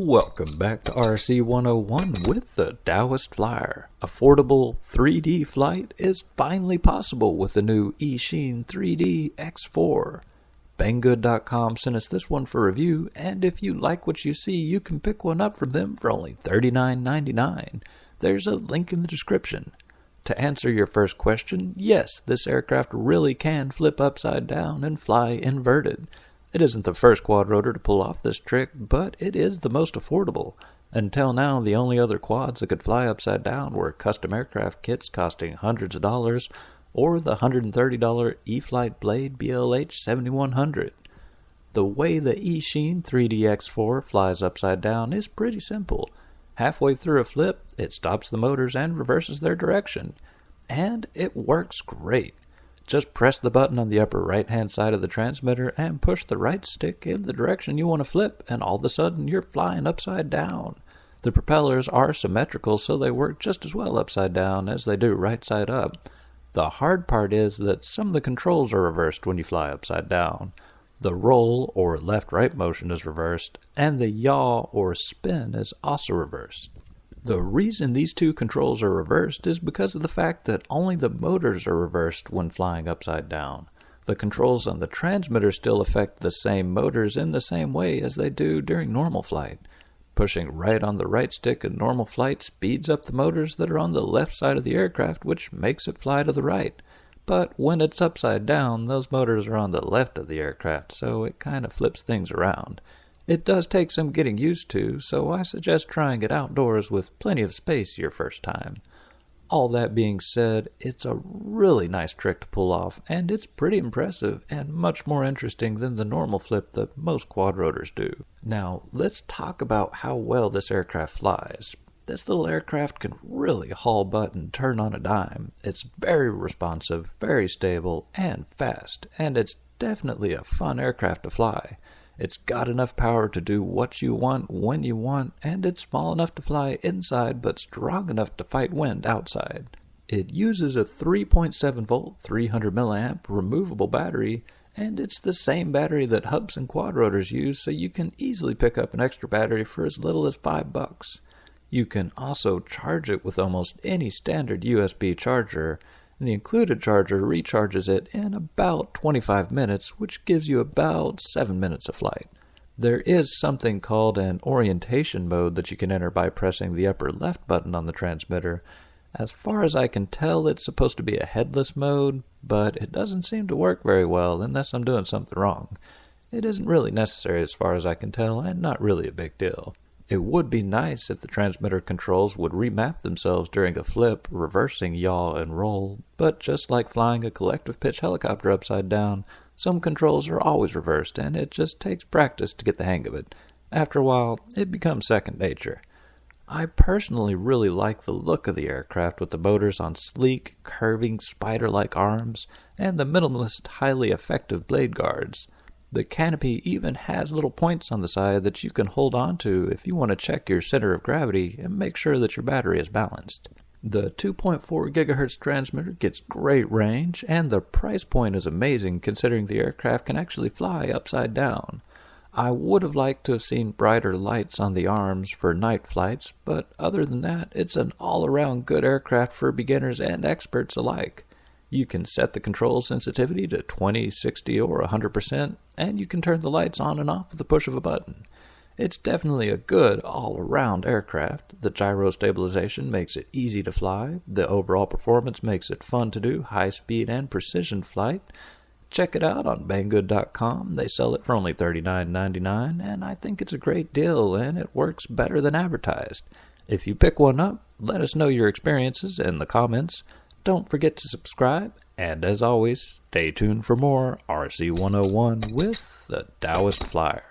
Welcome back to RC 101 with the Taoist Flyer. Affordable 3D flight is finally possible with the new Eachine 3D X4. Banggood.com sent us this one for review, and if you like what you see, you can pick one up from them for only $39.99. There's a link in the description. To answer your first question, yes, this aircraft really can flip upside down and fly inverted. It isn't the first quadrotor to pull off this trick, but it is the most affordable. Until now, the only other quads that could fly upside down were custom aircraft kits costing hundreds of dollars, or the $130 E-Flite Blade BLH 7100. The way the Eachine 3D X4 flies upside down is pretty simple. Halfway through a flip, it stops the motors and reverses their direction. And it works great. Just press the button on the upper right-hand side of the transmitter and push the right stick in the direction you want to flip, and all of a sudden you're flying upside down. The propellers are symmetrical, so they work just as well upside down as they do right side up. The hard part is that some of the controls are reversed when you fly upside down. The roll or left-right motion is reversed, and the yaw or spin is also reversed. The reason these two controls are reversed is because of the fact that only the motors are reversed when flying upside down. The controls on the transmitter still affect the same motors in the same way as they do during normal flight. Pushing right on the right stick in normal flight speeds up the motors that are on the left side of the aircraft, which makes it fly to the right. But when it's upside down, those motors are on the left of the aircraft, so it kind of flips things around. It does take some getting used to, so I suggest trying it outdoors with plenty of space your first time. All that being said, it's a really nice trick to pull off, and it's pretty impressive and much more interesting than the normal flip that most quadrotors do. Now, let's talk about how well this aircraft flies. This little aircraft can really haul butt and turn on a dime. It's very responsive, very stable, and fast, and it's definitely a fun aircraft to fly. It's got enough power to do what you want when you want, and it's small enough to fly inside but strong enough to fight wind outside. It uses a 3.7 volt 300 milliamp removable battery, and it's the same battery that hubs and quadrotors use, so you can easily pick up an extra battery for as little as $5. You can also charge it with almost any standard USB charger, and the included charger recharges it in about 25 minutes, which gives you about 7 minutes of flight. There is something called an orientation mode that you can enter by pressing the upper left button on the transmitter. As far as I can tell, it's supposed to be a headless mode, but it doesn't seem to work very well unless I'm doing something wrong. It isn't really necessary as far as I can tell, and not really a big deal. It would be nice if the transmitter controls would remap themselves during a flip, reversing yaw and roll, but just like flying a collective pitch helicopter upside down, some controls are always reversed, and it just takes practice to get the hang of it. After a while, it becomes second nature. I personally really like the look of the aircraft with the motors on sleek, curving, spider-like arms, and the minimalist, highly effective blade guards. The canopy even has little points on the side that you can hold on to if you want to check your center of gravity and make sure that your battery is balanced. The 2.4 GHz transmitter gets great range, and the price point is amazing considering the aircraft can actually fly upside down. I would have liked to have seen brighter lights on the arms for night flights, but other than that, it's an all-around good aircraft for beginners and experts alike. You can set the control sensitivity to 20, 60, or 100%, and you can turn the lights on and off with the push of a button. It's definitely a good all-around aircraft. The gyro stabilization makes it easy to fly. The overall performance makes it fun to do high-speed and precision flight. Check it out on Banggood.com. They sell it for only $39.99, and I think it's a great deal, and it works better than advertised. If you pick one up, let us know your experiences in the comments. Don't forget to subscribe, and as always, stay tuned for more RC 101 with the Taoist Flyer.